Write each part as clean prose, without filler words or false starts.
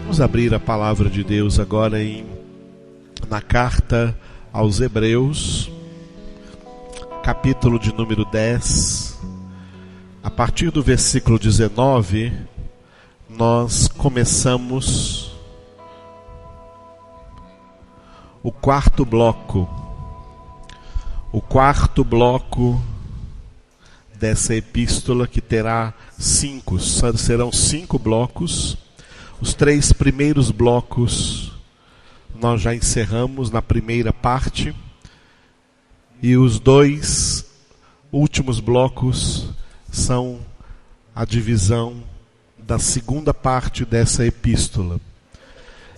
Vamos abrir a palavra de Deus agora na carta aos Hebreus, capítulo de número 10. A partir do versículo 19, nós começamos o quarto bloco. O quarto bloco dessa epístola, que terá serão 5 blocos. Os 3 primeiros blocos nós já encerramos na primeira parte, e os 2 últimos blocos são a divisão da segunda parte dessa epístola.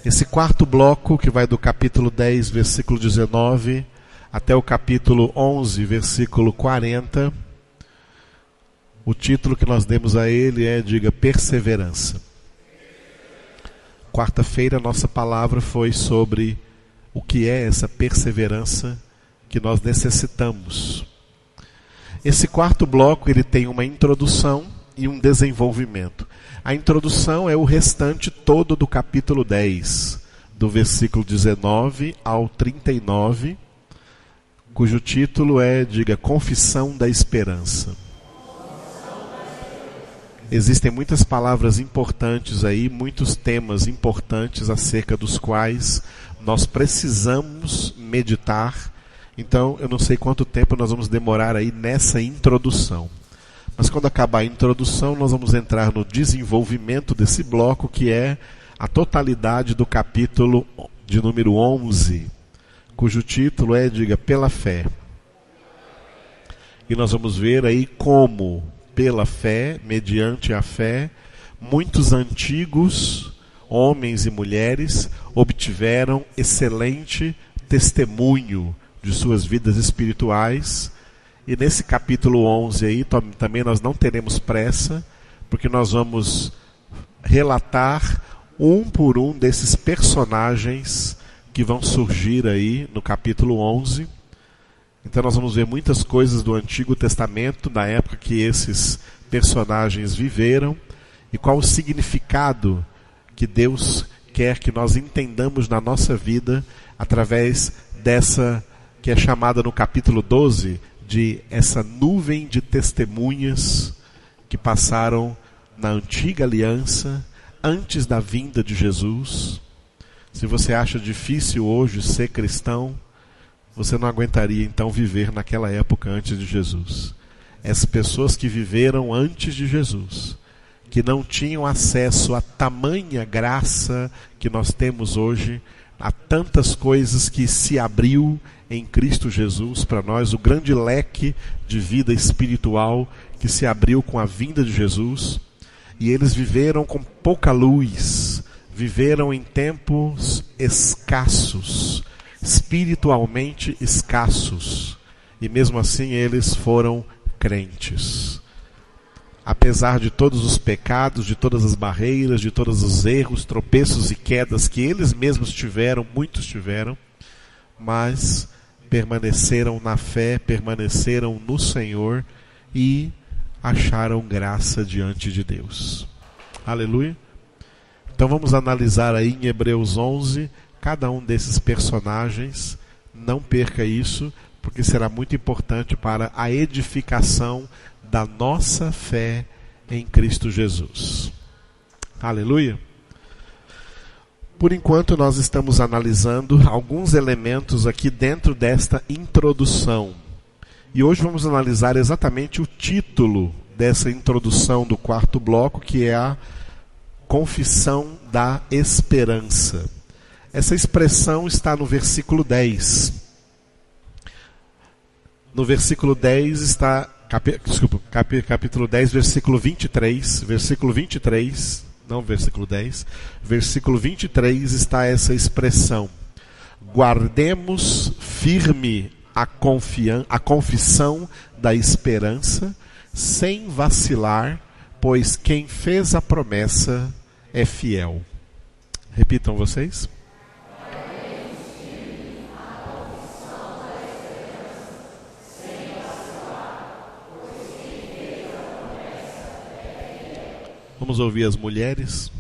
Esse quarto bloco, que vai do capítulo 10, versículo 19, até o capítulo 11, versículo 40, o título que nós demos a ele é, diga, perseverança. Quarta-feira, nossa palavra foi sobre o que é essa perseverança que nós necessitamos. Esse quarto bloco, ele tem uma introdução e um desenvolvimento. A introdução é o restante todo do capítulo 10, do versículo 19 ao 39, cujo título é, diga, Confissão da Esperança. Existem muitas palavras importantes aí, muitos temas importantes acerca dos quais nós precisamos meditar. Então, eu não sei quanto tempo nós vamos demorar aí nessa introdução. Mas quando acabar a introdução, nós vamos entrar no desenvolvimento desse bloco, que é a totalidade do capítulo de número 11, cujo título é, diga, Pela Fé. E nós vamos ver aí como, pela fé, mediante a fé, muitos antigos homens e mulheres obtiveram excelente testemunho de suas vidas espirituais. E nesse capítulo 11 aí, também nós não teremos pressa, porque nós vamos relatar um por um desses personagens que vão surgir aí no capítulo 11. Então nós vamos ver muitas coisas do Antigo Testamento, da época que esses personagens viveram, e qual o significado que Deus quer que nós entendamos na nossa vida através dessa, que é chamada no capítulo 12, de essa nuvem de testemunhas que passaram na antiga aliança, antes da vinda de Jesus. Se você acha difícil hoje ser cristão, você não aguentaria então viver naquela época antes de Jesus. As pessoas que viveram antes de Jesus, que não tinham acesso a tamanha graça que nós temos hoje, a tantas coisas que se abriu em Cristo Jesus para nós, o grande leque de vida espiritual que se abriu com a vinda de Jesus, e eles viveram com pouca luz, viveram em tempos escassos, espiritualmente escassos, e mesmo assim eles foram crentes. Apesar de todos os pecados, de todas as barreiras, de todos os erros, tropeços e quedas que eles mesmos tiveram, muitos tiveram, mas permaneceram na fé, permaneceram no Senhor e acharam graça diante de Deus. Aleluia! Então vamos analisar aí em Hebreus 11 cada um desses personagens. Não perca isso, porque será muito importante para a edificação da nossa fé em Cristo Jesus. Aleluia! Por enquanto nós estamos analisando alguns elementos aqui dentro desta introdução. E hoje vamos analisar exatamente o título dessa introdução do quarto bloco, que é a Confissão da Esperança. Essa expressão está no versículo 10. No versículo 10 está, capítulo 10, versículo 23, versículo 23, não versículo 10, versículo 23 está essa expressão: guardemos firme a confissão da esperança, sem vacilar, pois quem fez a promessa é fiel. Repitam vocês. Vamos ouvir as mulheres.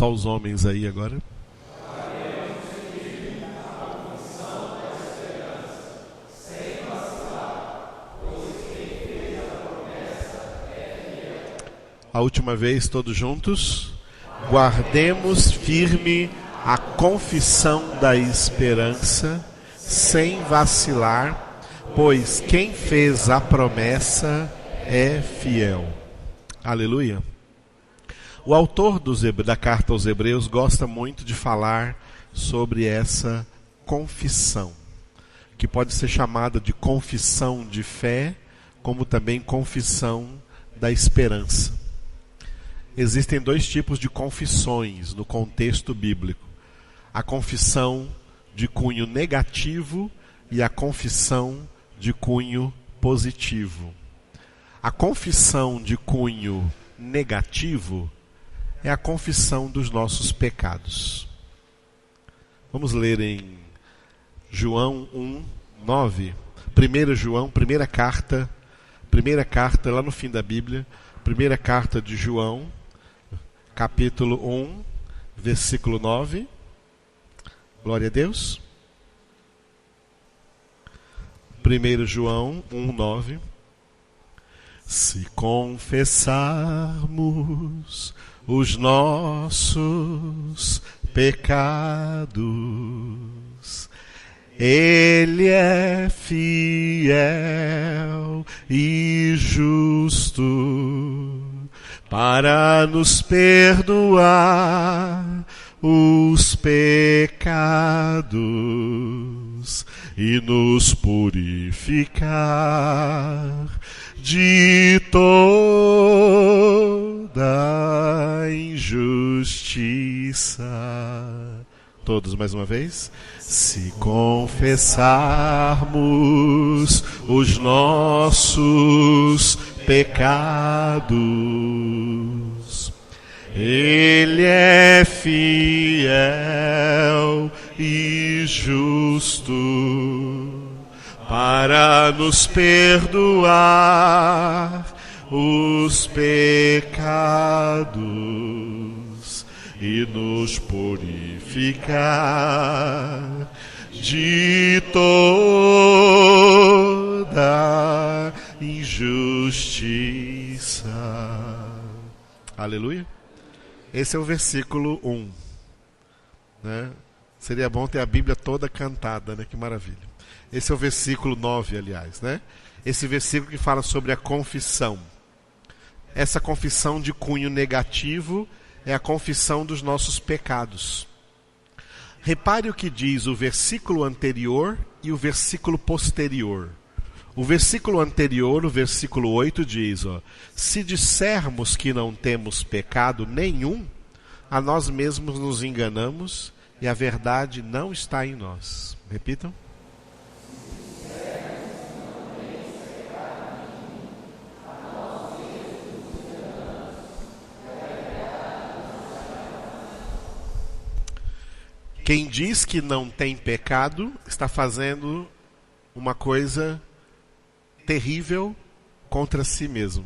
Só os homens aí agora. A última vez, todos juntos. Guardemos firme a confissão da esperança, sem vacilar, pois quem fez a promessa é fiel. Aleluia. O autor da carta aos Hebreus gosta muito de falar sobre essa confissão, que pode ser chamada de confissão de fé, como também confissão da esperança. Existem dois tipos de confissões no contexto bíblico: a confissão de cunho negativo e a confissão de cunho positivo. A confissão de cunho negativo é a confissão dos nossos pecados. Vamos ler em João 1:9. 1 João, primeira carta lá no fim da Bíblia, primeira carta de João, capítulo 1, versículo 9. Glória a Deus. 1 João 1:9. Se confessarmos os nossos pecados, Ele é fiel e justo para nos perdoar os pecados e nos purificar de toda injustiça. Todos mais uma vez. Se confessarmos os nossos pecados, Ele é fiel e justo para nos perdoar os pecados e nos purificar de toda injustiça. Aleluia. Esse é o versículo 1. Né? Seria bom ter a Bíblia toda cantada, né? Que maravilha. Esse é o versículo 9, aliás, né? Esse versículo que fala sobre a confissão. Essa confissão de cunho negativo é a confissão dos nossos pecados. Repare o que diz o versículo anterior e o versículo posterior. O versículo anterior, o versículo 8, diz: se dissermos que não temos pecado nenhum, a nós mesmos nos enganamos e a verdade não está em nós. Repitam. Quem diz que não tem pecado está fazendo uma coisa terrível contra si mesmo.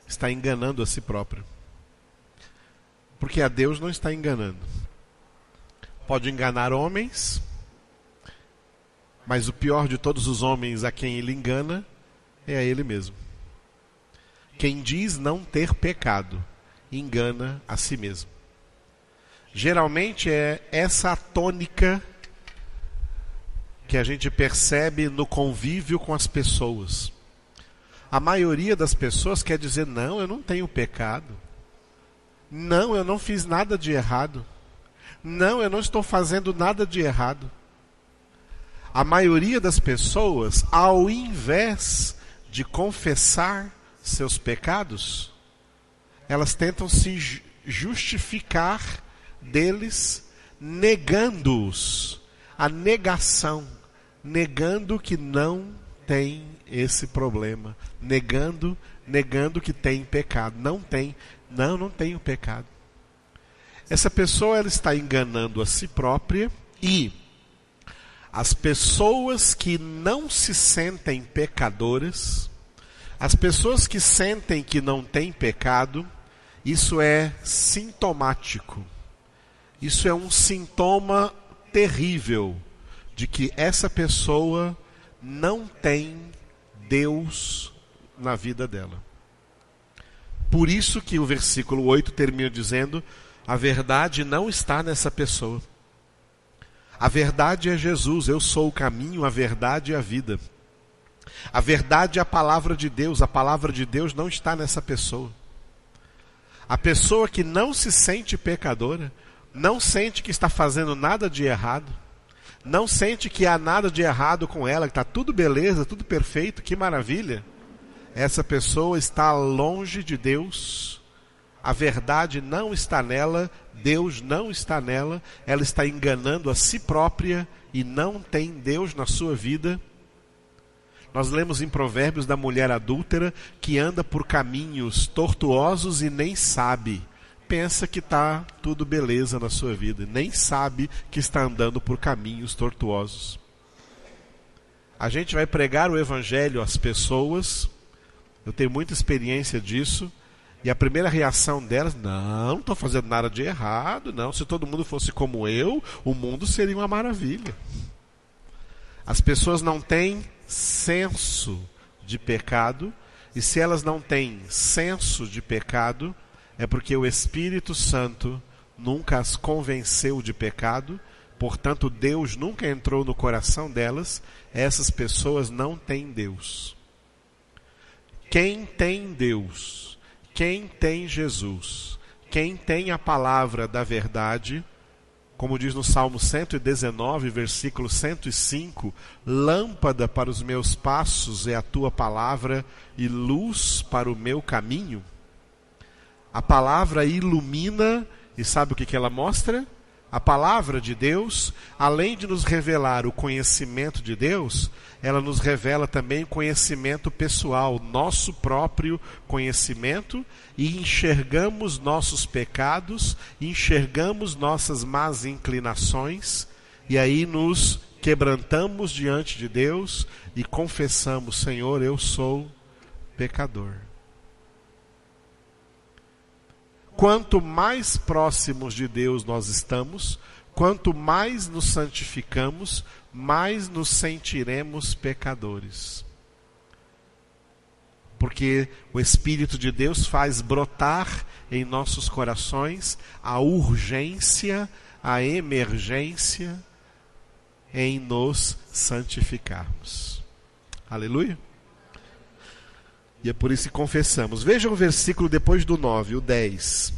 Está enganando a si próprio. Porque a Deus não está enganando. Pode enganar homens, mas o pior de todos os homens a quem ele engana é a ele mesmo. Quem diz não ter pecado, engana a si mesmo. Geralmente é essa a tônica que a gente percebe no convívio com as pessoas. A maioria das pessoas quer dizer: não, eu não tenho pecado. Não, eu não fiz nada de errado. Não, eu não estou fazendo nada de errado. A maioria das pessoas, ao invés de confessar seus pecados, elas tentam se justificar deles, negando-os. A negação, negando que não tem esse problema, negando que tem pecado. Não tenho pecado. Essa pessoa, ela está enganando a si própria, e as pessoas que não se sentem pecadoras, as pessoas que sentem que não têm pecado, Isso é sintomático. Isso é um sintoma terrível de que essa pessoa não tem Deus na vida dela. Por isso que o versículo 8 termina dizendo: a verdade não está nessa pessoa. A verdade é Jesus. Eu sou o caminho, a verdade e a vida. A verdade é a palavra de Deus. A palavra de Deus não está nessa pessoa. A pessoa que não se sente pecadora, não sente que está fazendo nada de errado, não sente que há nada de errado com ela, que está tudo beleza, tudo perfeito, que maravilha. Essa pessoa está longe de Deus. A verdade não está nela, Deus não está nela, ela está enganando a si própria e não tem Deus na sua vida. Nós lemos em Provérbios da mulher adúltera que anda por caminhos tortuosos e nem sabe. Pensa que está tudo beleza na sua vida, nem sabe que está andando por caminhos tortuosos. A gente vai pregar o evangelho às pessoas, eu tenho muita experiência disso, e a primeira reação delas: não estou fazendo nada de errado, não. Se todo mundo fosse como eu, o mundo seria uma maravilha. As pessoas não têm senso de pecado, e se elas não têm senso de pecado, é porque o Espírito Santo nunca as convenceu de pecado, portanto Deus nunca entrou no coração delas. Essas pessoas não têm Deus. Quem tem Deus, quem tem Jesus, quem tem a palavra da verdade, como diz no Salmo 119, versículo 105, lâmpada para os meus passos é a tua palavra e luz para o meu caminho. A palavra ilumina, e sabe o que ela mostra? A palavra de Deus, além de nos revelar o conhecimento de Deus, ela nos revela também o conhecimento pessoal, nosso próprio conhecimento, e enxergamos nossos pecados, enxergamos nossas más inclinações, e aí nos quebrantamos diante de Deus e confessamos: Senhor, eu sou pecador. Quanto mais próximos de Deus nós estamos, quanto mais nos santificamos, mais nos sentiremos pecadores. Porque o Espírito de Deus faz brotar em nossos corações a urgência, a emergência em nos santificarmos. Aleluia? E é por isso que confessamos. Vejam o versículo depois do 9, o 10.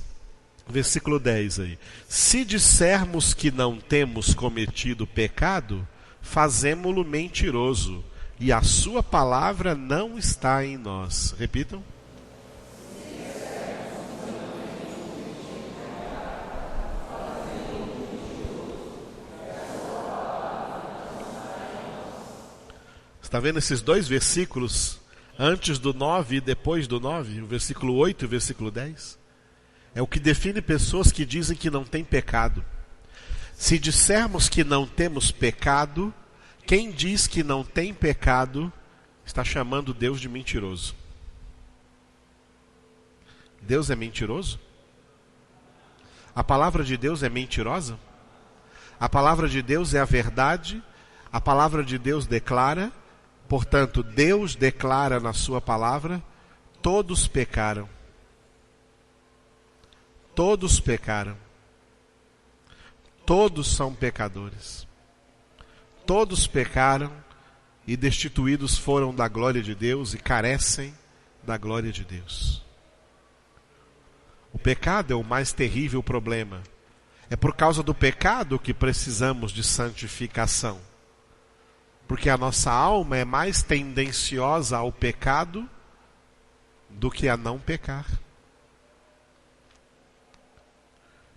Versículo 10 aí. Se dissermos que não temos cometido pecado, fazemo-lo mentiroso, e a sua palavra não está em nós. Repitam. Está vendo esses dois versículos? Antes do 9 e depois do 9, o versículo 8 e o versículo 10. É o que define pessoas que dizem que não tem pecado. Se dissermos que não temos pecado, quem diz que não tem pecado está chamando Deus de mentiroso. Deus é mentiroso? A palavra de Deus é mentirosa? A palavra de Deus é a verdade? A palavra de Deus declara. Portanto, Deus declara na sua palavra: todos pecaram. Todos pecaram. Todos são pecadores. Todos pecaram e destituídos foram da glória de Deus e carecem da glória de Deus. O pecado é o mais terrível problema. É por causa do pecado que precisamos de santificação. Porque a nossa alma é mais tendenciosa ao pecado do que a não pecar.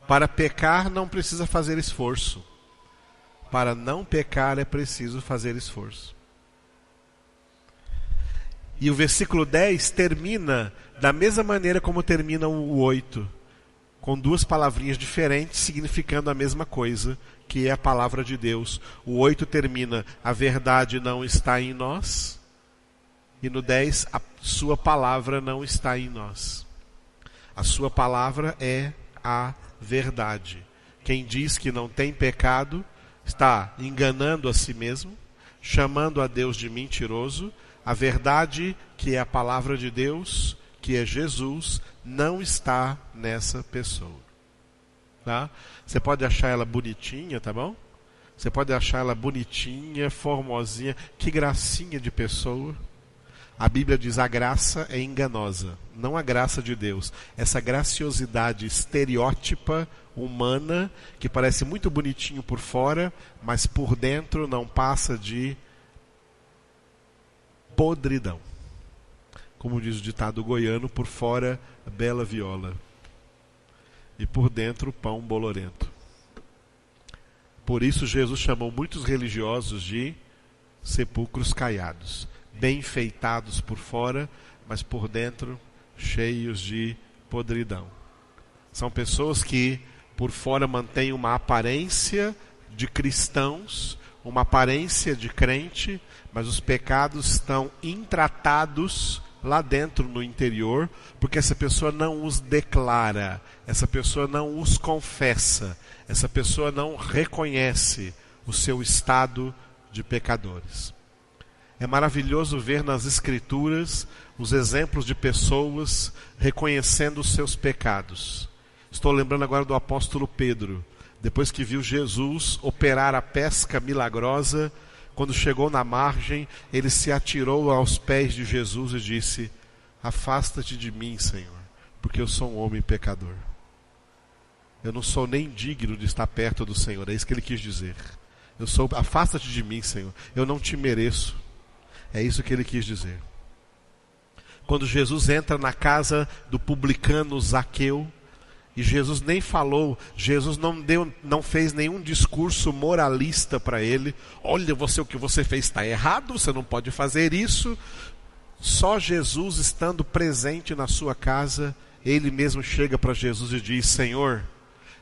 Para pecar não precisa fazer esforço. Para não pecar é preciso fazer esforço. E o versículo 10 termina da mesma maneira como termina o 8. Com duas palavrinhas diferentes significando a mesma coisa, que é a palavra de Deus. O 8 termina: a verdade não está em nós. E no 10, a sua palavra não está em nós. A sua palavra é a verdade. Quem diz que não tem pecado está enganando a si mesmo, chamando a Deus de mentiroso. A verdade, que é a palavra de Deus, que é Jesus, não está nessa pessoa. Tá? Você pode achar ela bonitinha, tá bom? Você pode achar ela bonitinha, formosinha, que gracinha de pessoa. A Bíblia diz: a graça é enganosa, não a graça de Deus. Essa graciosidade estereótipa, humana, que parece muito bonitinho por fora, mas por dentro não passa de podridão. Como diz o ditado goiano, por fora bela viola e por dentro pão bolorento. Por isso Jesus chamou muitos religiosos de sepulcros caiados, bem enfeitados por fora, mas por dentro cheios de podridão. São pessoas que por fora mantêm uma aparência de cristãos, uma aparência de crente, mas os pecados estão intratados lá dentro, no interior, porque essa pessoa não os declara, essa pessoa não os confessa, essa pessoa não reconhece o seu estado de pecadores. É maravilhoso ver nas Escrituras os exemplos de pessoas reconhecendo os seus pecados. Estou lembrando agora do apóstolo Pedro, depois que viu Jesus operar a pesca milagrosa. Quando chegou na margem, ele se atirou aos pés de Jesus e disse: afasta-te de mim, Senhor, porque eu sou um homem pecador. Eu não sou nem digno de estar perto do Senhor. É isso que ele quis dizer. Afasta-te de mim, Senhor, eu não te mereço. É isso que ele quis dizer. Quando Jesus entra na casa do publicano Zaqueu, e Jesus nem falou, Jesus não fez nenhum discurso moralista para ele. Olha, o que você fez está errado, você não pode fazer isso. Só Jesus estando presente na sua casa, ele mesmo chega para Jesus e diz: Senhor,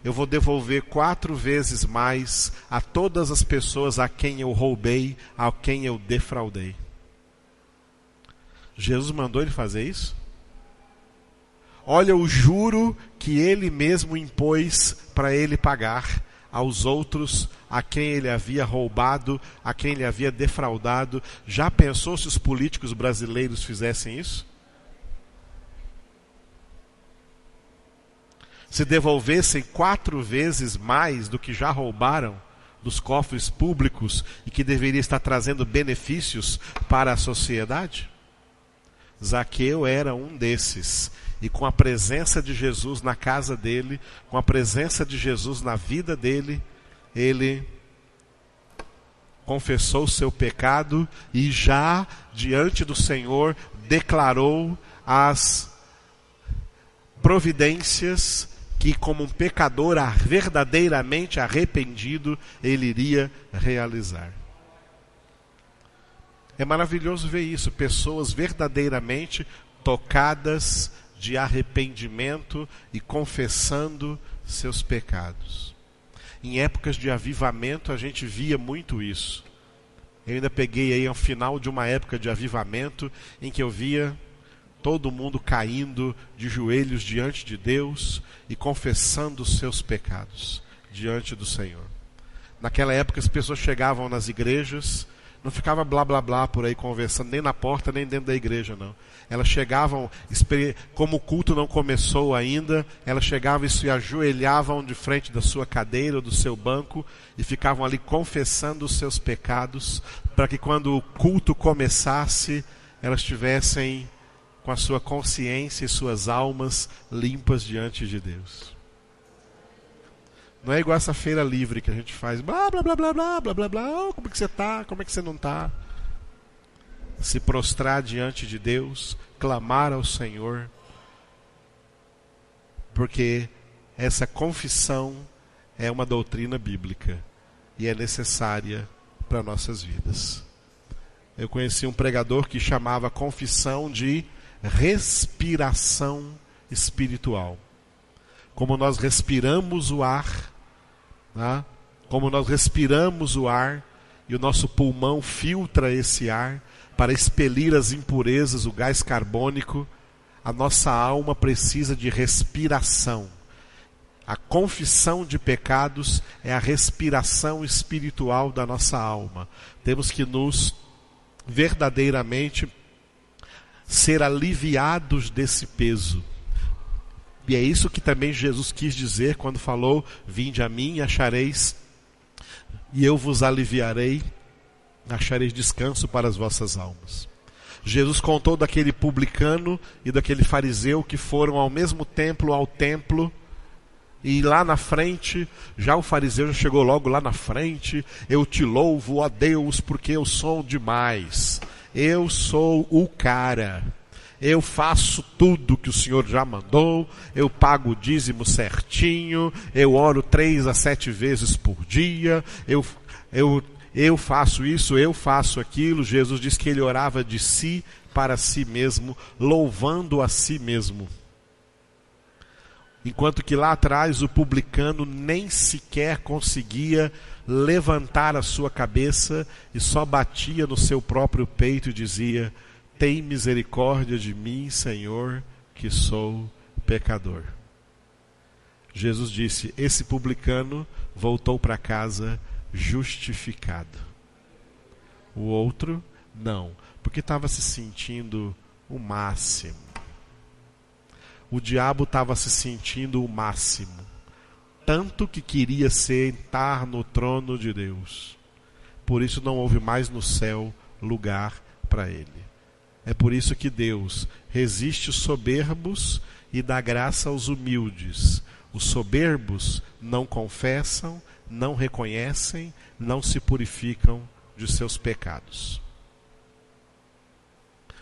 eu vou devolver 4 vezes mais a todas as pessoas a quem eu roubei, a quem eu defraudei. Jesus mandou ele fazer isso? Olha o juro que ele mesmo impôs para ele pagar aos outros a quem ele havia roubado, a quem ele havia defraudado. Já pensou se os políticos brasileiros fizessem isso? Se devolvessem 4 vezes mais do que já roubaram dos cofres públicos e que deveria estar trazendo benefícios para a sociedade? Zaqueu era um desses. E com a presença de Jesus na casa dele, com a presença de Jesus na vida dele, ele confessou o seu pecado e já diante do Senhor declarou as providências que, como um pecador verdadeiramente arrependido, ele iria realizar. É maravilhoso ver isso, pessoas verdadeiramente tocadas de arrependimento e confessando seus pecados. Em épocas de avivamento a gente via muito isso. Eu ainda peguei aí ao final de uma época de avivamento em que eu via todo mundo caindo de joelhos diante de Deus e confessando os seus pecados diante do Senhor. Naquela época as pessoas chegavam nas igrejas, não ficava blá blá blá por aí conversando, nem na porta, nem dentro da igreja, não. Elas chegavam, como o culto não começou ainda, elas chegavam e se ajoelhavam de frente da sua cadeira ou do seu banco e ficavam ali confessando os seus pecados, para que quando o culto começasse, elas tivessem com a sua consciência e suas almas limpas diante de Deus. Não é igual essa feira livre que a gente faz, blá blá blá blá blá blá blá blá, oh, como é que você está, como é que você não está? Se prostrar diante de Deus, clamar ao Senhor, porque essa confissão é uma doutrina bíblica e é necessária para nossas vidas. Eu conheci um pregador que chamava a confissão de respiração espiritual. Como nós respiramos o ar, né? Como nós respiramos o ar e o nosso pulmão filtra esse ar para expelir as impurezas, o gás carbônico, a nossa alma precisa de respiração. A confissão de pecados é a respiração espiritual da nossa alma. Temos que nos verdadeiramente ser aliviados desse peso. E é isso que também Jesus quis dizer quando falou: vinde a mim e achareis, e eu vos aliviarei, achareis descanso para as vossas almas. Jesus contou daquele publicano e daquele fariseu que foram ao mesmo templo, ao templo, e lá na frente, já o fariseu já chegou logo lá na frente: eu te louvo, ó Deus, porque eu sou demais, eu sou o cara, eu faço tudo que o Senhor já mandou, eu pago o dízimo certinho, eu oro 3 a 7 vezes por dia, eu faço isso, eu faço aquilo. Jesus diz que ele orava de si para si mesmo, louvando a si mesmo. Enquanto que lá atrás o publicano nem sequer conseguia levantar a sua cabeça e só batia no seu próprio peito e dizia: tem misericórdia de mim, Senhor, que sou pecador. Jesus disse: esse publicano voltou para casa justificado. O outro não, porque estava se sentindo o máximo. O diabo estava se sentindo o máximo, tanto que queria sentar no trono de Deus. Por isso não houve mais no céu lugar para ele. É por isso que Deus resiste os soberbos e dá graça aos humildes. Os soberbos não confessam, não reconhecem, não se purificam de seus pecados.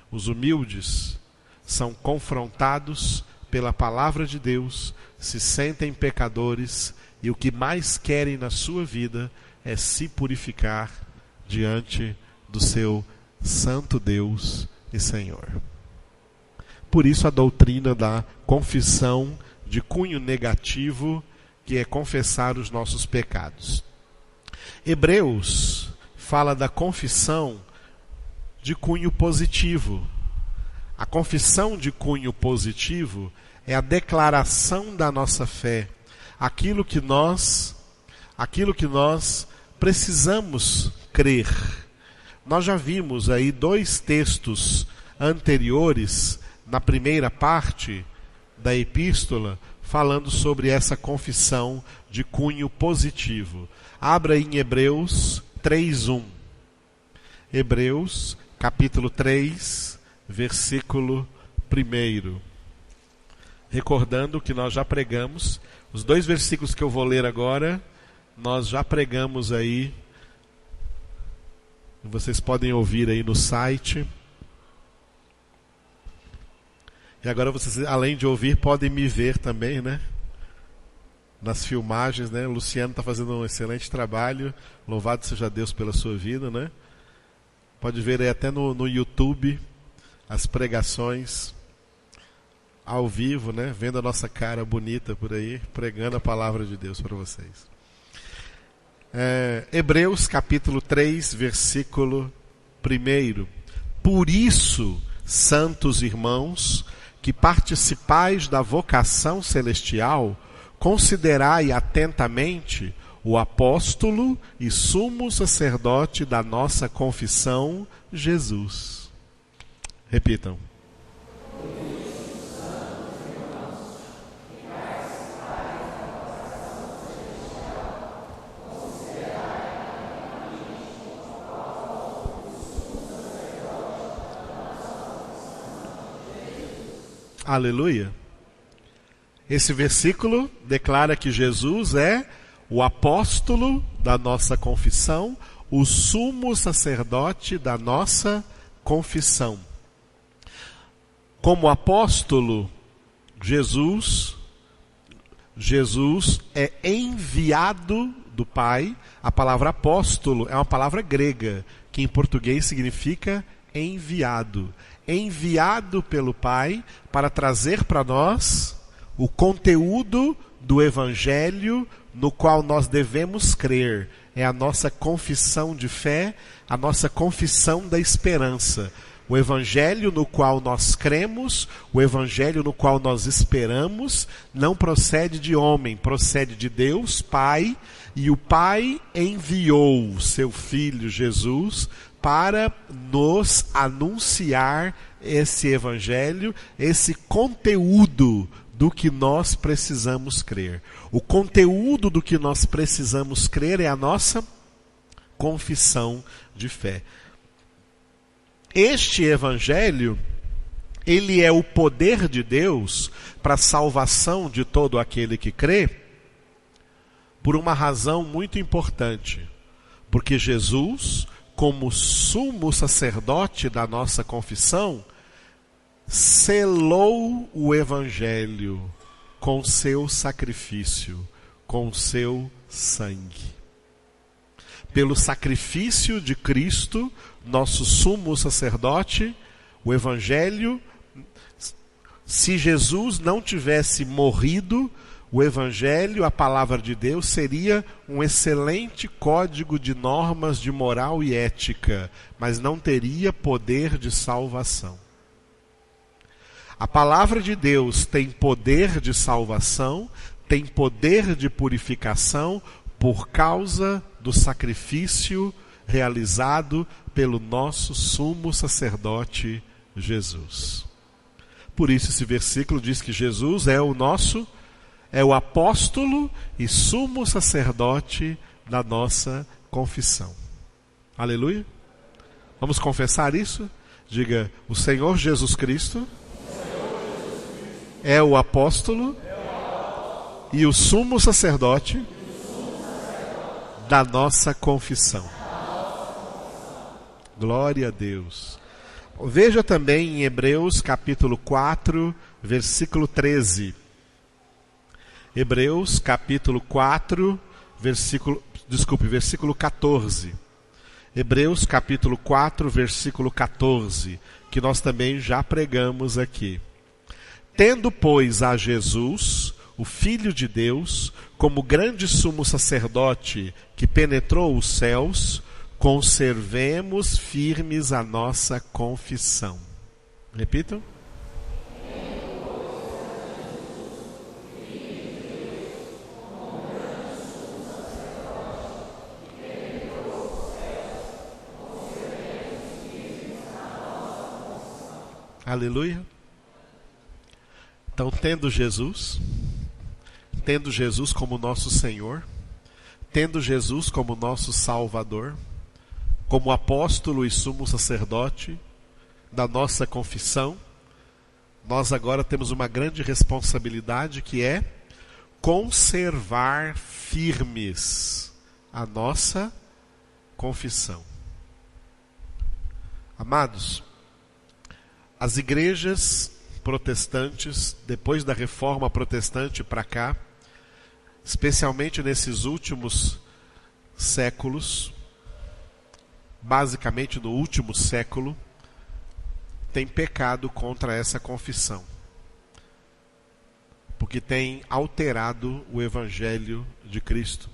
Os humildes são confrontados pela palavra de Deus, se sentem pecadores e o que mais querem na sua vida é se purificar diante do seu santo Deus e Senhor. Por isso a doutrina da confissão de cunho negativo, que é confessar os nossos pecados. Hebreus fala da confissão de cunho positivo. A confissão de cunho positivo é a declaração da nossa fé, aquilo que nós precisamos crer. Nós já vimos aí 2 textos anteriores, na primeira parte da epístola, falando sobre essa confissão de cunho positivo. Abra em Hebreus 3:1. Hebreus, capítulo 3, versículo 1. Recordando que nós já pregamos, os 2 versículos que eu vou ler agora, nós já pregamos aí. Vocês podem ouvir aí no site. E agora vocês, além de ouvir, podem me ver também, né? Nas filmagens, né? O Luciano está fazendo um excelente trabalho. Louvado seja Deus pela sua vida, né? Pode ver aí até no YouTube as pregações ao vivo, né? Vendo a nossa cara bonita por aí, pregando a palavra de Deus para vocês. Hebreus capítulo 3, versículo 1. Por isso, santos irmãos, que participais da vocação celestial, considerai atentamente o apóstolo e sumo sacerdote da nossa confissão, Jesus. Repitam. Aleluia. Esse versículo declara que Jesus é o apóstolo da nossa confissão, o sumo sacerdote da nossa confissão. Como apóstolo, Jesus é enviado do Pai. A palavra apóstolo é uma palavra grega, que em português significa enviado. Enviado pelo Pai para trazer para nós o conteúdo do Evangelho no qual nós devemos crer. É a nossa confissão de fé, a nossa confissão da esperança. o evangelho no qual nós cremos, o evangelho no qual nós esperamos, não procede de homem, procede de Deus, Pai, e o Pai enviou o seu Filho Jesus para nos anunciar esse evangelho, esse conteúdo do que nós precisamos crer. O conteúdo do que nós precisamos crer é a nossa confissão de fé. Este evangelho, ele é o poder de Deus para a salvação de todo aquele que crê, por uma razão muito importante. Porque Jesus, como sumo sacerdote da nossa confissão, selou o evangelho com seu sacrifício, com seu sangue. Pelo sacrifício de Cristo, nosso sumo sacerdote, o evangelho, se Jesus não tivesse morrido, o evangelho, a palavra de Deus, seria um excelente código de normas de moral e ética, mas não teria poder de salvação. A palavra de Deus tem poder de salvação, tem poder de purificação por causa do sacrifício realizado pelo nosso sumo sacerdote Jesus. Por isso esse versículo diz que Jesus é o apóstolo e sumo sacerdote da nossa confissão. Aleluia? Vamos confessar isso? Diga, o Senhor Jesus Cristo é o apóstolo e o sumo sacerdote da nossa confissão. Glória a Deus. Veja também em Hebreus capítulo 4, versículo 13. Hebreus capítulo 4, versículo 14. Hebreus capítulo 4, versículo 14, que nós também já pregamos aqui. Tendo, pois, a Jesus, o Filho de Deus, como grande sumo sacerdote que penetrou os céus, conservemos firmes a nossa confissão. Repitam. Aleluia. Então, tendo Jesus como nosso Senhor, tendo Jesus como nosso Salvador, como apóstolo e sumo sacerdote da nossa confissão, nós agora temos uma grande responsabilidade, que é conservar firmes a nossa confissão. Amados, as igrejas protestantes, depois da reforma protestante para cá, especialmente nesses últimos séculos, basicamente no último século, tem pecado contra essa confissão, porque tem alterado o Evangelho de Cristo.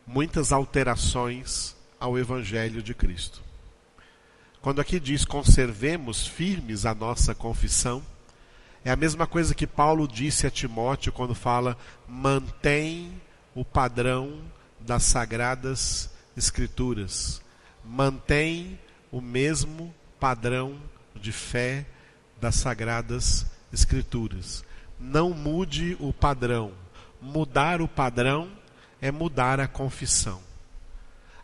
Muitas alterações ao Evangelho de Cristo. Quando aqui diz conservemos firmes a nossa confissão, é a mesma coisa que Paulo disse a Timóteo quando fala mantém o padrão das Sagradas Escrituras. Mantém o mesmo padrão de fé das Sagradas Escrituras. Não mude o padrão. Mudar o padrão é mudar a confissão.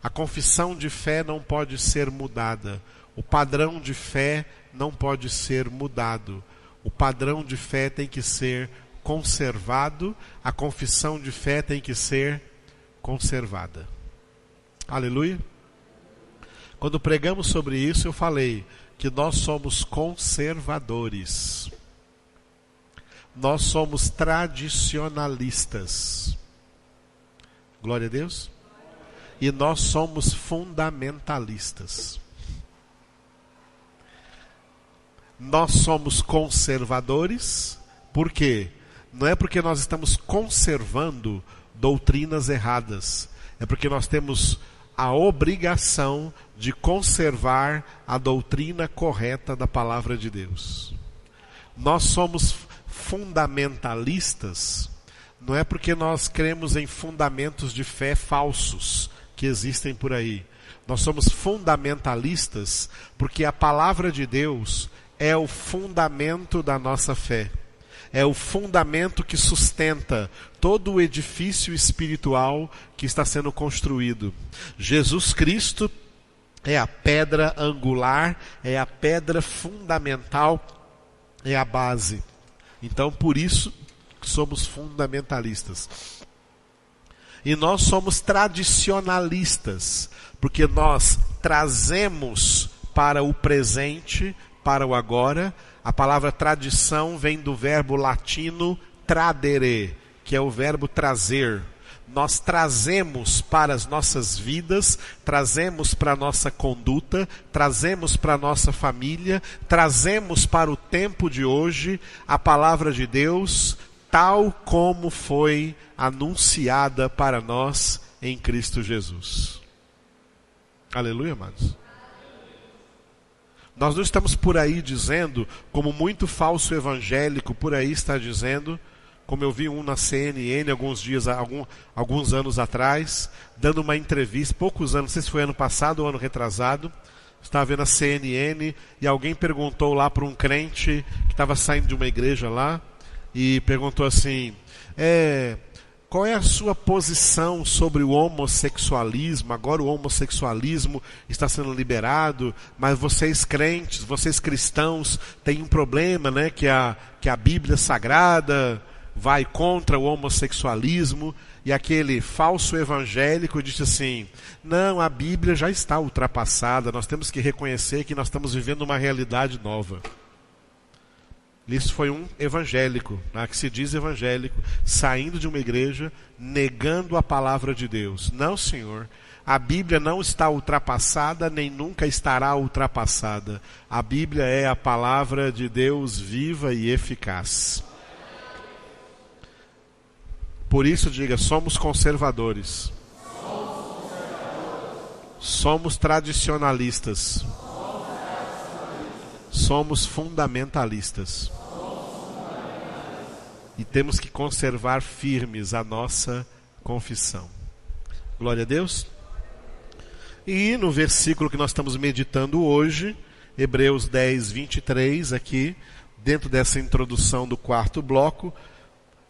A confissão de fé não pode ser mudada. O padrão de fé não pode ser mudado. O padrão de fé tem que ser conservado. A confissão de fé tem que ser conservada. Aleluia? Quando pregamos sobre isso, eu falei que nós somos conservadores. Nós somos tradicionalistas. Glória a Deus. E nós somos fundamentalistas. Nós somos conservadores, por quê? Não é porque nós estamos conservando doutrinas erradas, é porque nós temos a obrigação de conservar a doutrina correta da palavra de Deus. Nós somos fundamentalistas, não é porque nós cremos em fundamentos de fé falsos que existem por aí. Nós somos fundamentalistas porque a palavra de Deus é o fundamento da nossa fé. É o fundamento que sustenta todo o edifício espiritual que está sendo construído. Jesus Cristo é a pedra angular, é a pedra fundamental, é a base. Então, por isso, somos fundamentalistas. E nós somos tradicionalistas, porque nós trazemos para o presente, para o agora. A palavra tradição vem do verbo latino tradere, que é o verbo trazer. Nós trazemos para as nossas vidas, trazemos para a nossa conduta, trazemos para a nossa família, trazemos para o tempo de hoje a palavra de Deus, tal como foi anunciada para nós em Cristo Jesus. Aleluia, amados. Nós não estamos por aí dizendo, como muito falso evangélico por aí está dizendo, como eu vi um na CNN alguns anos atrás, dando uma entrevista, poucos anos, não sei se foi ano passado ou ano retrasado, estava vendo a CNN e alguém perguntou lá para um crente que estava saindo de uma igreja lá, e perguntou assim, qual é a sua posição sobre o homossexualismo? Agora o homossexualismo está sendo liberado, mas vocês crentes, vocês cristãos, têm um problema, né? Que a Bíblia Sagrada vai contra o homossexualismo. E aquele falso evangélico disse assim, não, a Bíblia já está ultrapassada, nós temos que reconhecer que nós estamos vivendo uma realidade nova. Isso foi um evangélico, né, que se diz evangélico, saindo de uma igreja, negando a palavra de Deus. Não, senhor, a Bíblia não está ultrapassada, nem nunca estará ultrapassada. A Bíblia é a palavra de Deus viva e eficaz. Por isso, diga, somos conservadores. Somos tradicionalistas. Somos fundamentalistas. E temos que conservar firmes a nossa confissão. Glória a Deus. E no versículo que nós estamos meditando hoje, Hebreus 10, 23, aqui, dentro dessa introdução do quarto bloco,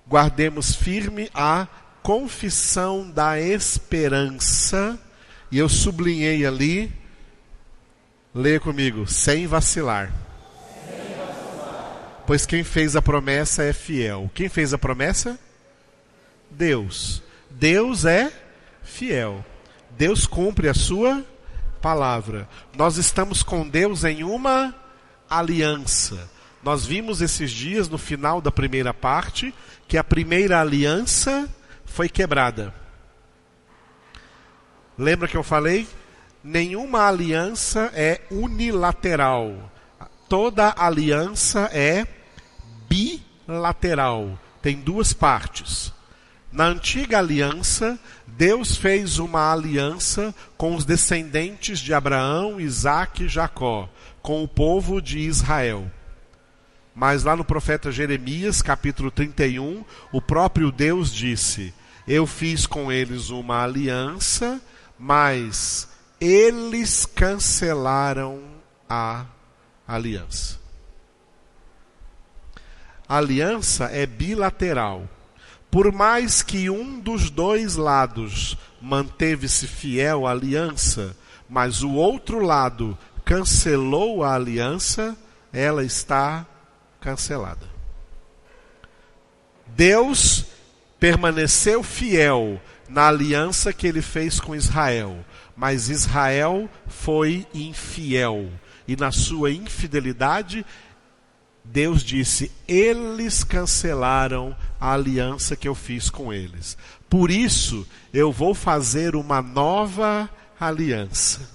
guardemos firme a confissão da esperança. E eu sublinhei ali, leia comigo, sem vacilar. Pois quem fez a promessa é fiel. Quem fez a promessa? Deus. Deus é fiel. Deus cumpre a sua palavra. Nós estamos com Deus em uma aliança. Nós vimos esses dias, no final da primeira parte, que a primeira aliança foi quebrada. Lembra que eu falei? Nenhuma aliança é unilateral. Toda aliança é bilateral. Tem duas partes. Na antiga aliança, Deus fez uma aliança com os descendentes de Abraão, Isaque e Jacó, com o povo de Israel. Mas lá no profeta Jeremias, capítulo 31, o próprio Deus disse, eu fiz com eles uma aliança, mas eles cancelaram a aliança. A aliança é bilateral. Por mais que um dos dois lados manteve-se fiel à aliança, mas o outro lado cancelou a aliança, ela está cancelada. Deus permaneceu fiel na aliança que ele fez com Israel, mas Israel foi infiel. E na sua infidelidade, Deus disse, eles cancelaram a aliança que eu fiz com eles. Por isso, eu vou fazer uma nova aliança.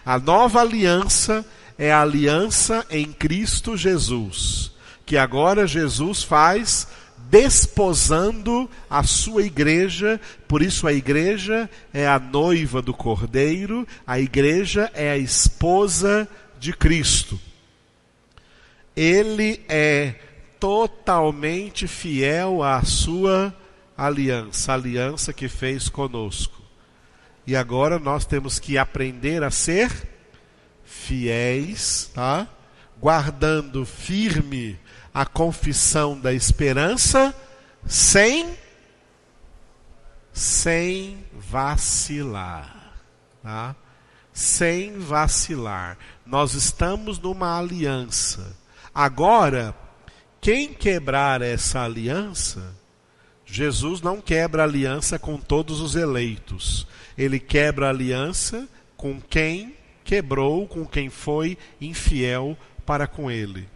A nova aliança é a aliança em Cristo Jesus, que agora Jesus faz desposando a sua igreja. Por isso a igreja é a noiva do Cordeiro, a igreja é a esposa de Cristo. Ele é totalmente fiel à sua aliança, a aliança que fez conosco. E agora nós temos que aprender a ser fiéis, tá? Guardando firme a confissão da esperança, sem vacilar, tá? Sem vacilar. Nós estamos numa aliança. Agora, quem quebrar essa aliança, Jesus não quebra a aliança com todos os eleitos. Ele quebra a aliança com quem quebrou, com quem foi infiel para com ele.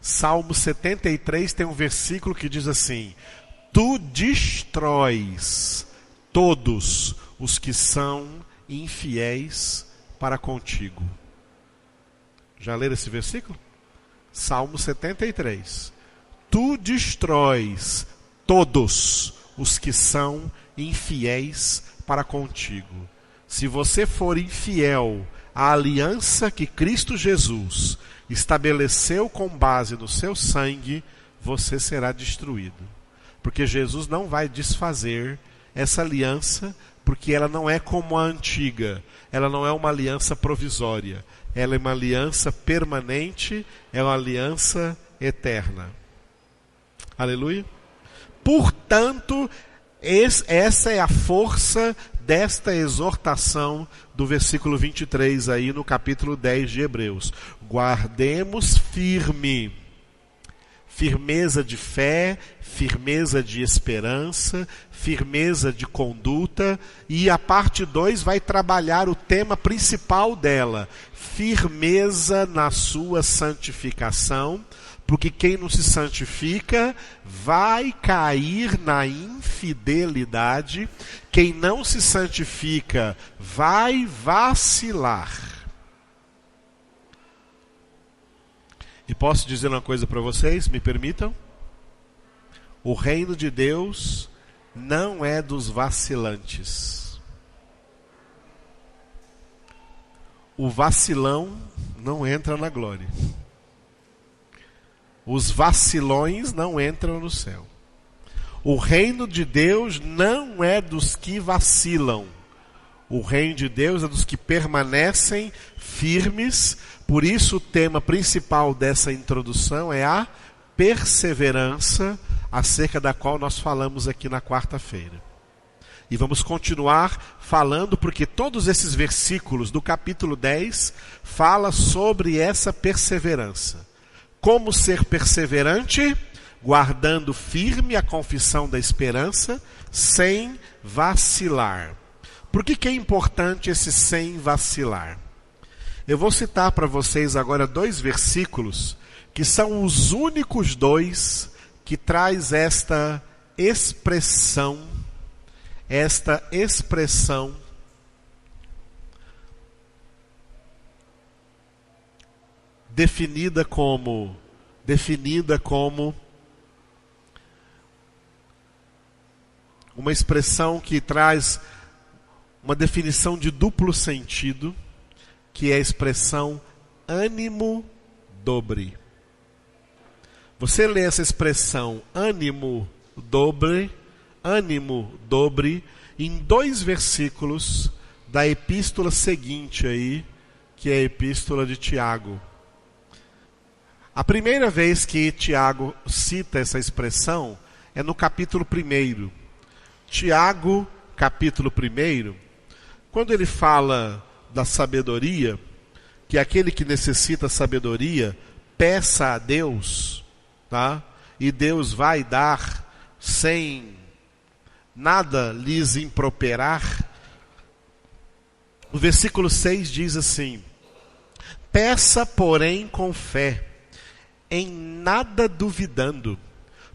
Salmo 73 tem um versículo que diz assim: tu destróis todos os que são infiéis para contigo. Já leram esse versículo? Salmo 73. Tu destróis todos os que são infiéis para contigo. Se você for infiel à aliança que Cristo Jesus estabeleceu com base no seu sangue, você será destruído. Porque Jesus não vai desfazer essa aliança, porque ela não é como a antiga. Ela não é uma aliança provisória. Ela é uma aliança permanente, é uma aliança eterna. Aleluia. Portanto, essa é a força desta exortação do versículo 23 aí no capítulo 10 de Hebreus. Guardemos firme, firmeza de fé, firmeza de esperança, firmeza de conduta, e a parte 2 vai trabalhar o tema principal dela, firmeza na sua santificação, porque quem não se santifica vai cair na infidelidade, quem não se santifica vai vacilar. E posso dizer uma coisa para vocês, me permitam? O reino de Deus não é dos vacilantes. O vacilão não entra na glória. Os vacilões não entram no céu. O reino de Deus não é dos que vacilam. O reino de Deus é dos que permanecem firmes. Por isso o tema principal dessa introdução é a perseverança, acerca da qual nós falamos aqui na quarta-feira. E vamos continuar falando, porque todos esses versículos do capítulo 10 falam sobre essa perseverança. Como ser perseverante? Guardando firme a confissão da esperança, sem vacilar. Por que é importante esse sem vacilar? Eu vou citar para vocês agora 2 versículos, que são os únicos 2 que traz esta expressão definida como uma expressão que traz uma definição de duplo sentido, que é a expressão ânimo dobre. Você lê essa expressão ânimo dobre em 2 versículos da epístola seguinte aí, que é a epístola de Tiago. A primeira vez que Tiago cita essa expressão é no capítulo 1. Tiago, capítulo 1, quando ele fala da sabedoria, que aquele que necessita sabedoria, peça a Deus, tá? E Deus vai dar sem nada lhes improperar. O versículo 6 diz assim: peça, porém, com fé, em nada duvidando,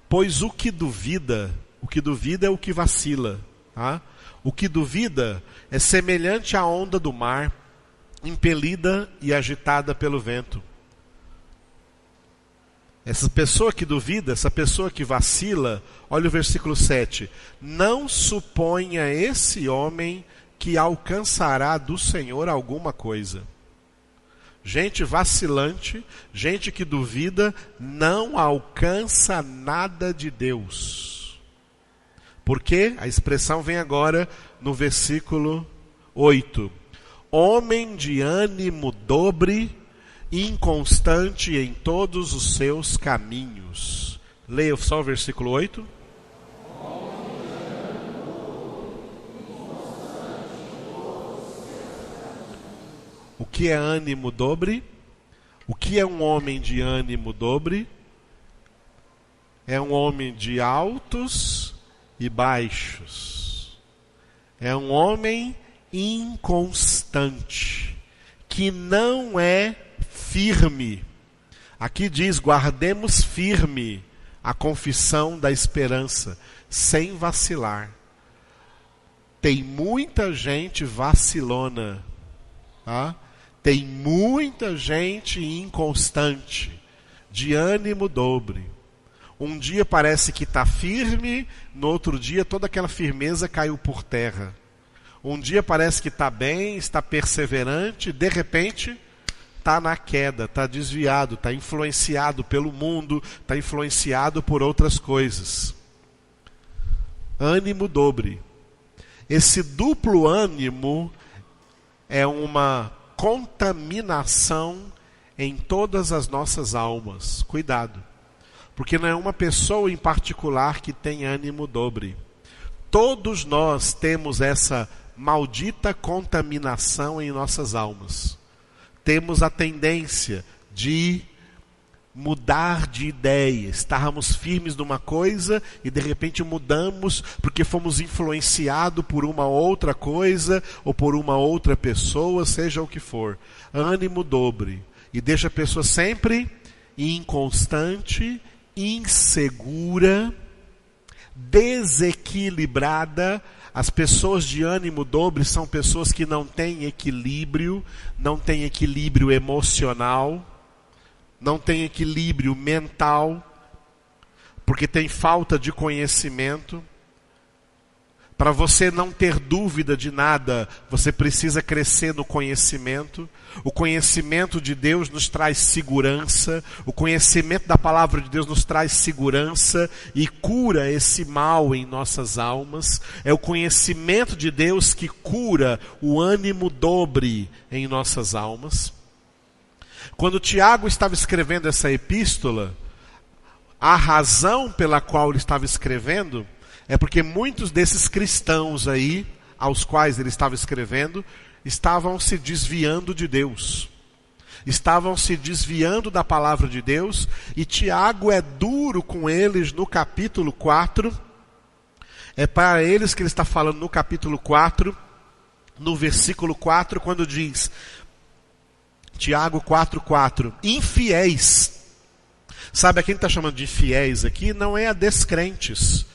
pois o que duvida é o que vacila, tá? O que duvida é semelhante à onda do mar, impelida e agitada pelo vento. Essa pessoa que duvida, essa pessoa que vacila, olha o versículo 7. Não suponha esse homem que alcançará do Senhor alguma coisa. Gente vacilante, gente que duvida, não alcança nada de Deus. Porque a expressão vem agora no versículo 8. Homem de ânimo dobre, inconstante em todos os seus caminhos. Leia só o versículo 8. O que é ânimo dobre? O que é um homem de ânimo dobre? É um homem de altos e baixos. É um homem inconstante, que não é firme. Aqui diz: guardemos firme a confissão da esperança, sem vacilar. Tem muita gente vacilona, tá? Tem muita gente inconstante, de ânimo dobre. Um dia parece que está firme, no outro dia toda aquela firmeza caiu por terra. Um dia parece que está bem, está perseverante, de repente está na queda, está desviado, está influenciado pelo mundo, está influenciado por outras coisas. Ânimo dobre. Esse duplo ânimo é uma contaminação em todas as nossas almas. Cuidado, porque não é uma pessoa em particular que tem ânimo dobre. Todos nós temos essa maldita contaminação em nossas almas. Temos a tendência de mudar de ideia, estarmos firmes numa coisa e de repente mudamos porque fomos influenciados por uma outra coisa ou por uma outra pessoa, seja o que for. Ânimo dobre. E deixa a pessoa sempre inconstante, insegura, desequilibrada. As pessoas de ânimo dobre são pessoas que não têm equilíbrio emocional, não têm equilíbrio mental, porque tem falta de conhecimento. Para você não ter dúvida de nada, você precisa crescer no conhecimento. O conhecimento de Deus nos traz segurança. O conhecimento da palavra de Deus nos traz segurança e cura esse mal em nossas almas. É o conhecimento de Deus que cura o ânimo dobre em nossas almas. Quando Tiago estava escrevendo essa epístola, a razão pela qual ele estava escrevendo é porque muitos desses cristãos aí, aos quais ele estava escrevendo, estavam se desviando de Deus. Estavam se desviando da palavra de Deus, e Tiago é duro com eles no capítulo 4. É para eles que ele está falando no capítulo 4, no versículo 4, quando diz, Tiago 4:4, infiéis. Sabe a quem está chamando de infiéis aqui? Não é a descrentes.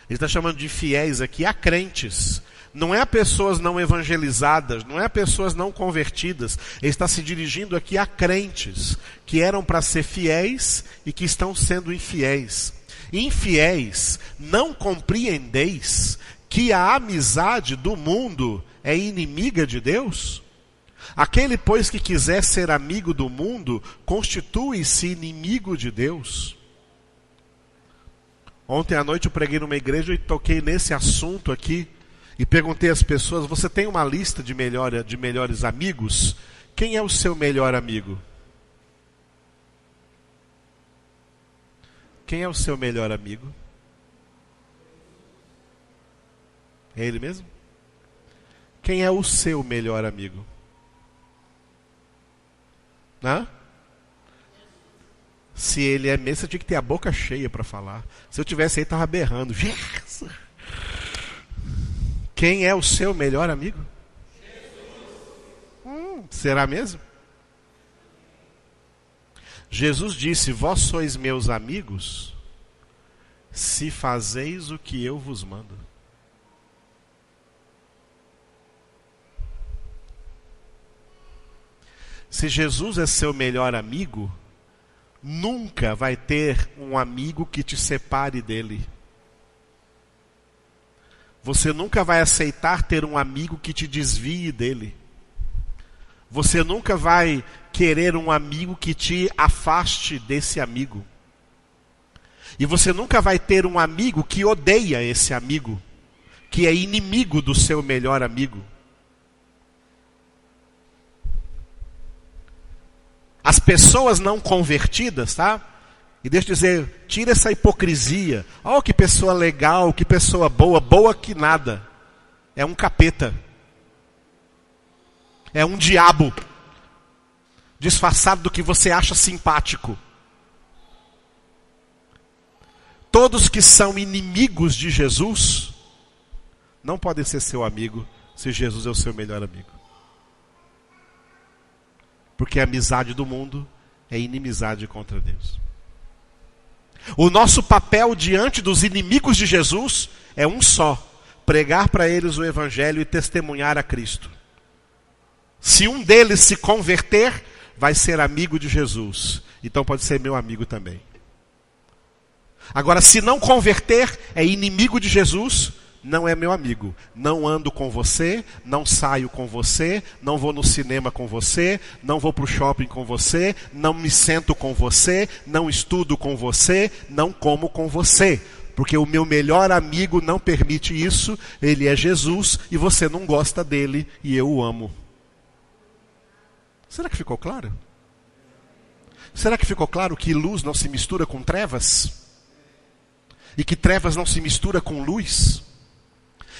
Ele está chamando de fiéis aqui a crentes. Não é a pessoas não evangelizadas, não é a pessoas não convertidas. Ele está se dirigindo aqui a crentes, que eram para ser fiéis e que estão sendo infiéis. Infiéis, não compreendeis que a amizade do mundo é inimiga de Deus? Aquele, pois, que quiser ser amigo do mundo, constitui-se inimigo de Deus. Ontem à noite eu preguei numa igreja e toquei nesse assunto aqui e perguntei às pessoas: você tem uma lista de melhores amigos? Quem é o seu melhor amigo? Quem é o seu melhor amigo? É ele mesmo? Quem é o seu melhor amigo? Hã? Se ele é mesmo, eu tinha que ter a boca cheia para falar. Se eu tivesse aí, estava berrando. Jesus. Quem é o seu melhor amigo? Será mesmo? Jesus disse: vós sois meus amigos, se fazeis o que eu vos mando. Se Jesus é seu melhor amigo, nunca vai ter um amigo que te separe dele. Você nunca vai aceitar ter um amigo que te desvie dele. Você nunca vai querer um amigo que te afaste desse amigo. E você nunca vai ter um amigo que odeia esse amigo, que é inimigo do seu melhor amigo. As pessoas não convertidas, tá? E deixa eu dizer, tira essa hipocrisia. Oh, que pessoa legal, que pessoa boa, boa que nada. É um capeta. É um diabo. Disfarçado do que você acha simpático. Todos que são inimigos de Jesus não podem ser seu amigo se Jesus é o seu melhor amigo. Porque a amizade do mundo é inimizade contra Deus. O nosso papel diante dos inimigos de Jesus é um só: pregar para eles o Evangelho e testemunhar a Cristo. Se um deles se converter, vai ser amigo de Jesus. Então pode ser meu amigo também. Agora, se não converter, é inimigo de Jesus, não é meu amigo. Não ando com você, não saio com você, não vou no cinema com você, não vou para o shopping com você, não me sento com você, não estudo com você, não como com você. Porque o meu melhor amigo não permite isso, ele é Jesus e você não gosta dele e eu o amo. Será que ficou claro? Será que ficou claro que luz não se mistura com trevas? E que trevas não se mistura com luz?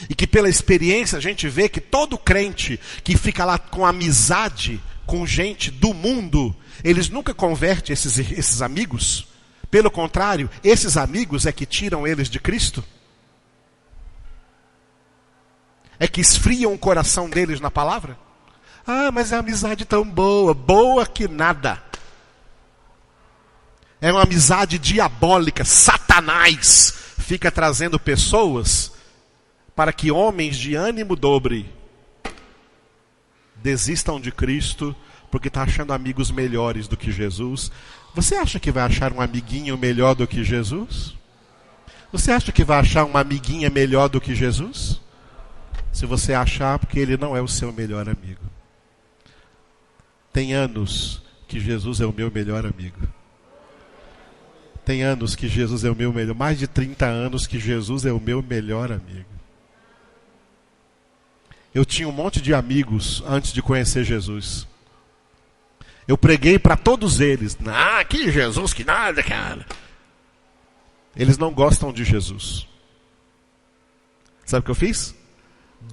E que pela experiência a gente vê que todo crente que fica lá com amizade com gente do mundo, eles nunca convertem esses amigos. Pelo contrário, esses amigos é que tiram eles de Cristo. É que esfriam o coração deles na palavra. Ah, mas é uma amizade tão boa, boa que nada. É uma amizade diabólica. Satanás fica trazendo pessoas para que homens de ânimo dobre desistam de Cristo, porque está achando amigos melhores do que Jesus. Você acha que vai achar um amiguinho melhor do que Jesus? Você acha que vai achar uma amiguinha melhor do que Jesus? Se você achar, porque ele não é o seu melhor amigo. Tem anos que Jesus é o meu melhor amigo. Tem anos que Jesus é o meu melhor, mais de 30 anos que Jesus é o meu melhor amigo. Eu tinha um monte de amigos antes de conhecer Jesus. Eu preguei para todos eles. Ah, que Jesus, que nada, cara. Eles não gostam de Jesus. Sabe o que eu fiz?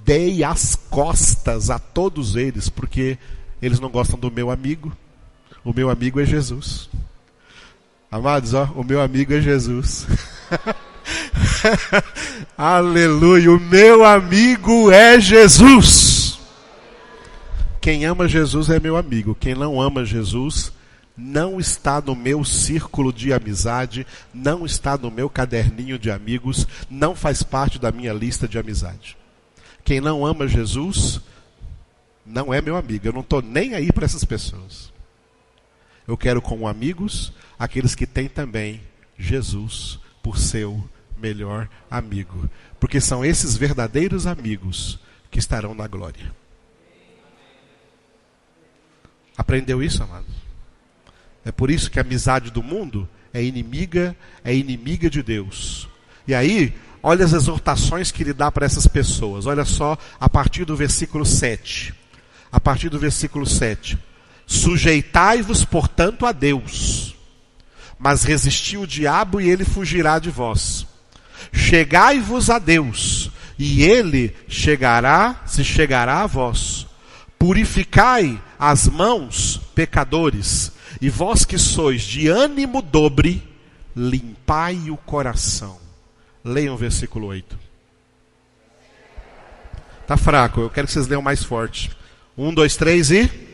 Dei as costas a todos eles, porque eles não gostam do meu amigo. O meu amigo é Jesus. Amados, ó, o meu amigo é Jesus. Aleluia, o meu amigo é Jesus. Quem ama Jesus é meu amigo. Quem não ama Jesus não está no meu círculo de amizade, não está no meu caderninho de amigos, não faz parte da minha lista de amizade. Quem não ama Jesus não é meu amigo. Eu não estou nem aí para essas pessoas. Eu quero como amigos aqueles que têm também Jesus por seu melhor amigo. Porque são esses verdadeiros amigos que estarão na glória. Aprendeu isso, amado? É por isso que a amizade do mundo é inimiga de Deus. E aí, olha as exortações que ele dá para essas pessoas. Olha só, a partir do versículo 7. A partir do versículo 7. Sujeitai-vos, portanto, a Deus, mas resisti o diabo e ele fugirá de vós. Chegai-vos a Deus, e ele se chegará a vós. Purificai as mãos, pecadores, e vós que sois de ânimo dobre, limpai o coração. Leiam o versículo 8. Está fraco, eu quero que vocês leiam mais forte. 1, 2, 3 e...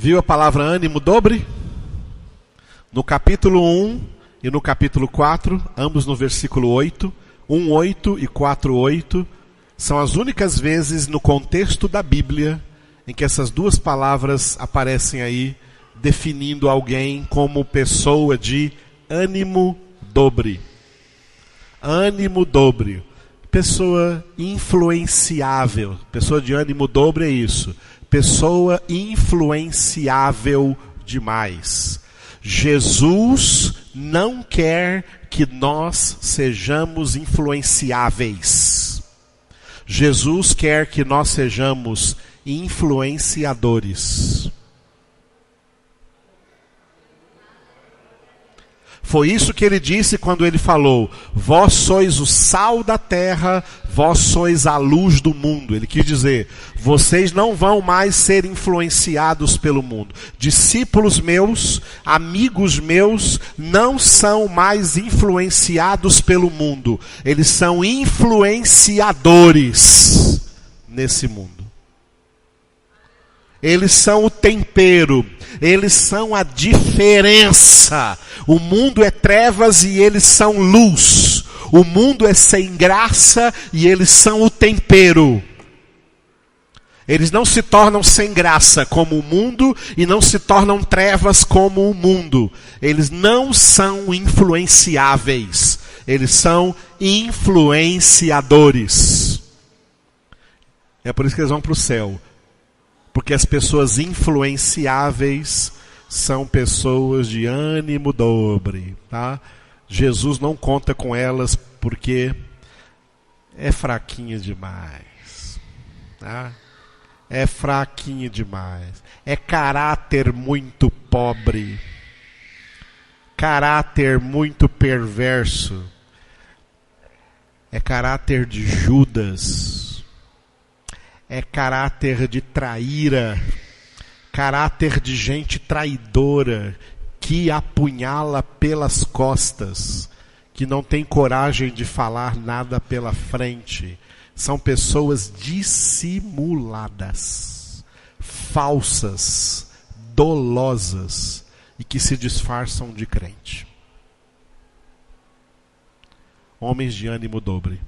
Viu a palavra ânimo dobre? No capítulo 1 e no capítulo 4, ambos no versículo 8, 1:8 e 4:8, são as únicas vezes no contexto da Bíblia em que essas duas palavras aparecem aí, definindo alguém como pessoa de ânimo dobre. Ânimo dobre. Pessoa influenciável. Pessoa de ânimo dobre é isso. Pessoa influenciável demais. Jesus não quer que nós sejamos influenciáveis. Jesus quer que nós sejamos influenciadores. Foi isso que ele disse quando ele falou: vós sois o sal da terra, vós sois a luz do mundo. Ele quis dizer, vocês não vão mais ser influenciados pelo mundo. Discípulos meus, amigos meus, não são mais influenciados pelo mundo. Eles são influenciadores nesse mundo. Eles são o tempero, eles são a diferença. O mundo é trevas e eles são luz. O mundo é sem graça e eles são o tempero. Eles não se tornam sem graça como o mundo e não se tornam trevas como o mundo. Eles não são influenciáveis. Eles são influenciadores. É por isso que eles vão para o céu. Porque as pessoas influenciáveis são pessoas de ânimo dobre, tá? Jesus não conta com elas porque é fraquinha demais, tá? É fraquinha demais. É caráter muito pobre. Caráter muito perverso. É caráter de Judas. É caráter de traíra, caráter de gente traidora, que apunhala pelas costas, que não tem coragem de falar nada pela frente. São pessoas dissimuladas, falsas, dolosas e que se disfarçam de crente. Homens de ânimo dobre.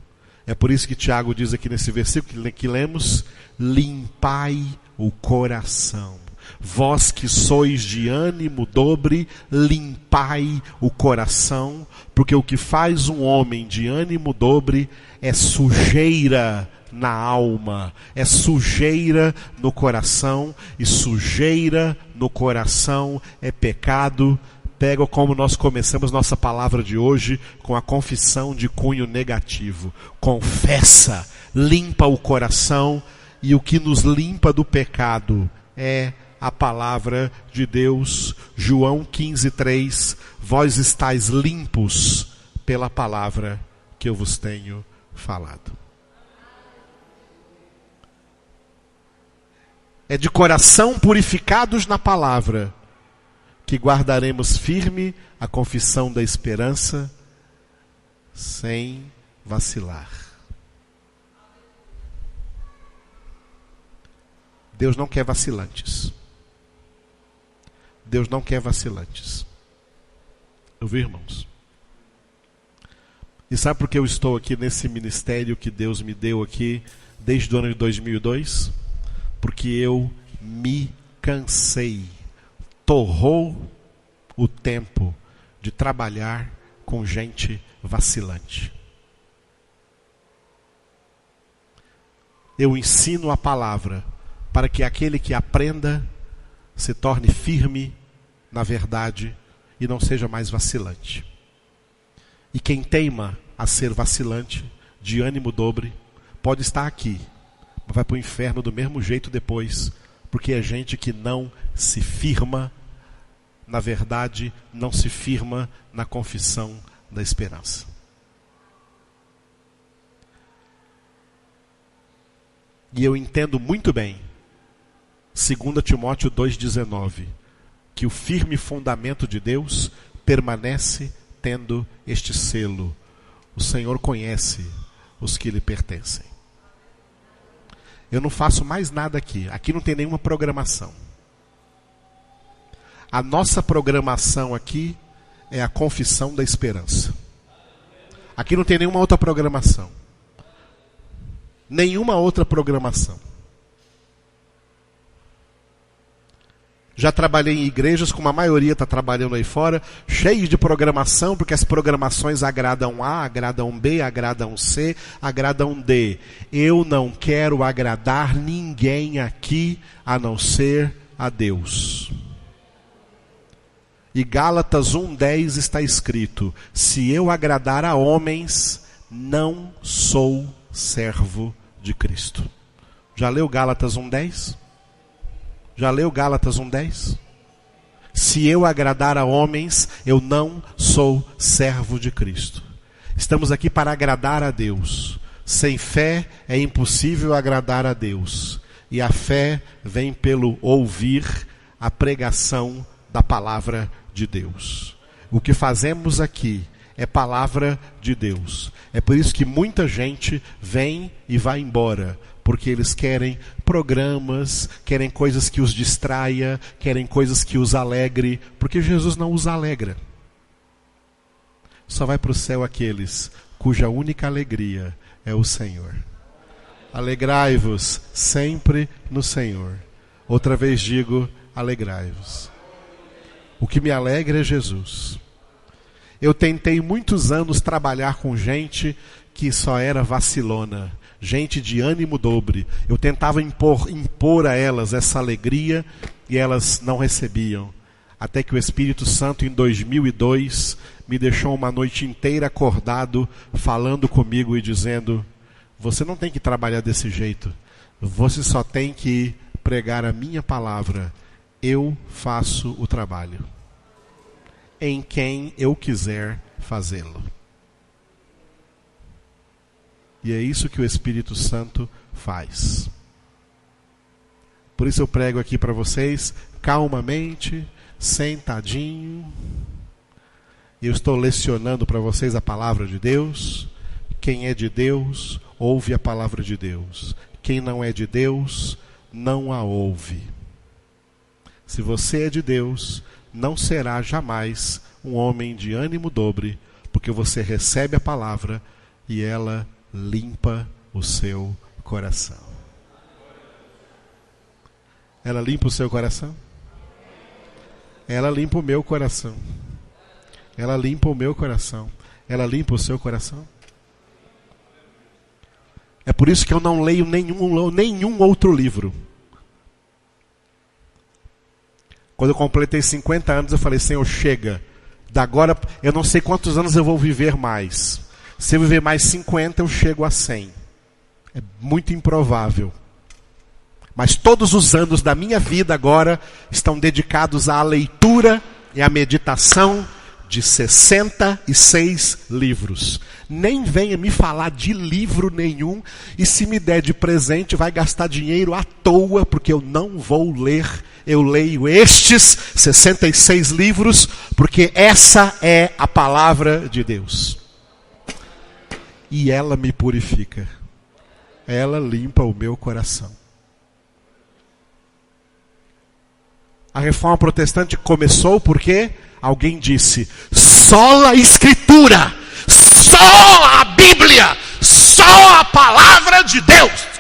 É por isso que Tiago diz aqui nesse versículo que lemos: limpai o coração. Vós que sois de ânimo dobre, limpai o coração, porque o que faz um homem de ânimo dobre é sujeira na alma, é sujeira no coração, e sujeira no coração é pecado. Pega como nós começamos nossa palavra de hoje, com a confissão de cunho negativo. Confessa, limpa o coração, e o que nos limpa do pecado é a palavra de Deus. João 15:3, vós estáis limpos pela palavra que eu vos tenho falado. É de coração purificados na palavra que guardaremos firme a confissão da esperança sem vacilar. Deus não quer vacilantes. Deus não quer vacilantes. Ouviu, irmãos? E sabe por que eu estou aqui nesse ministério que Deus me deu aqui desde o ano de 2002? Porque eu me cansei. Torrou o tempo de trabalhar com gente vacilante. Eu ensino a palavra para que aquele que aprenda se torne firme na verdade e não seja mais vacilante. E quem teima a ser vacilante, de ânimo dobre, pode estar aqui, mas vai para o inferno do mesmo jeito depois, porque é gente que não se firma na verdade, não se firma na confissão da esperança. E eu entendo muito bem, 2 Timóteo 2,19, que o firme fundamento de Deus permanece tendo este selo: o Senhor conhece os que lhe pertencem. Eu não faço mais nada aqui. Aqui não tem nenhuma programação. A nossa programação aqui é a confissão da esperança. Aqui não tem nenhuma outra programação. Nenhuma outra programação. Já trabalhei em igrejas, como a maioria está trabalhando aí fora, cheios de programação, porque as programações agradam A, agradam B, agradam C, agradam D. Eu não quero agradar ninguém aqui, a não ser a Deus. E Gálatas 1:10 está escrito: se eu agradar a homens, não sou servo de Cristo. Já leu Gálatas 1:10? Já leu Gálatas 1:10? Se eu agradar a homens, eu não sou servo de Cristo. Estamos aqui para agradar a Deus. Sem fé é impossível agradar a Deus. E a fé vem pelo ouvir a pregação da palavra de Deus. O que fazemos aqui é palavra de Deus. É por isso que muita gente vem e vai embora, porque eles querem programas, querem coisas que os distraia, querem coisas que os alegre, porque Jesus não os alegra. Só vai para o céu aqueles cuja única alegria é o Senhor. Alegrai-vos sempre no Senhor. Outra vez digo, alegrai-vos. O que me alegra é Jesus. Eu tentei muitos anos trabalhar com gente que só era vacilona, gente de ânimo dobre. Eu tentava impor a elas essa alegria e elas não recebiam. Até que o Espírito Santo, em 2002, me deixou uma noite inteira acordado, falando comigo e dizendo: você não tem que trabalhar desse jeito. Você só tem que pregar a minha palavra. Eu faço o trabalho em quem eu quiser fazê-lo. E é isso que o Espírito Santo faz. Por isso eu prego aqui para vocês, calmamente, sentadinho. Eu estou lecionando para vocês a palavra de Deus. Quem é de Deus, ouve a palavra de Deus. Quem não é de Deus, não a ouve. Se você é de Deus, não será jamais um homem de ânimo dobre, porque você recebe a palavra e ela limpa o seu coração. Ela limpa o seu coração? Ela limpa o meu coração. Ela limpa o meu coração. Ela limpa o seu coração? É por isso que eu não leio nenhum outro livro. Quando eu completei 50 anos, eu falei: Senhor, chega. Da agora, eu não sei quantos anos eu vou viver mais. Se eu viver mais 50, eu chego a 100. É muito improvável. Mas todos os anos da minha vida agora estão dedicados à leitura e à meditação de 66 livros. Nem venha me falar de livro nenhum, e se me der de presente, vai gastar dinheiro à toa, porque eu não vou ler. Eu leio estes 66 livros, porque essa é a palavra de Deus. E ela me purifica. Ela limpa o meu coração. A reforma protestante começou porque alguém disse: só a Escritura, só a Bíblia, só a palavra de Deus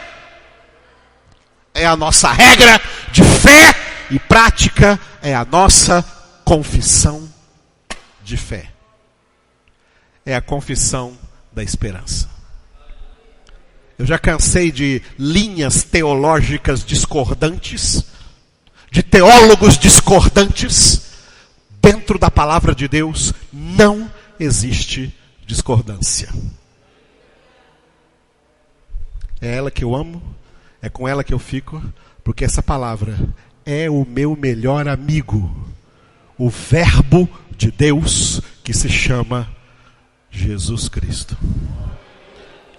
é a nossa regra de fé e prática, é a nossa confissão de fé. É a confissão da esperança. Eu já cansei de linhas teológicas discordantes, de teólogos discordantes. Dentro da palavra de Deus não existe discordância. É ela que eu amo, é com ela que eu fico, porque essa palavra é o meu melhor amigo, o Verbo de Deus que se chama Jesus Cristo,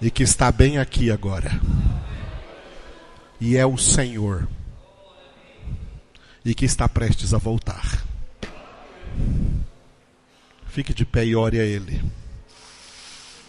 e que está bem aqui agora, e é o Senhor, e que está prestes a voltar. Fique de pé e ore a Ele.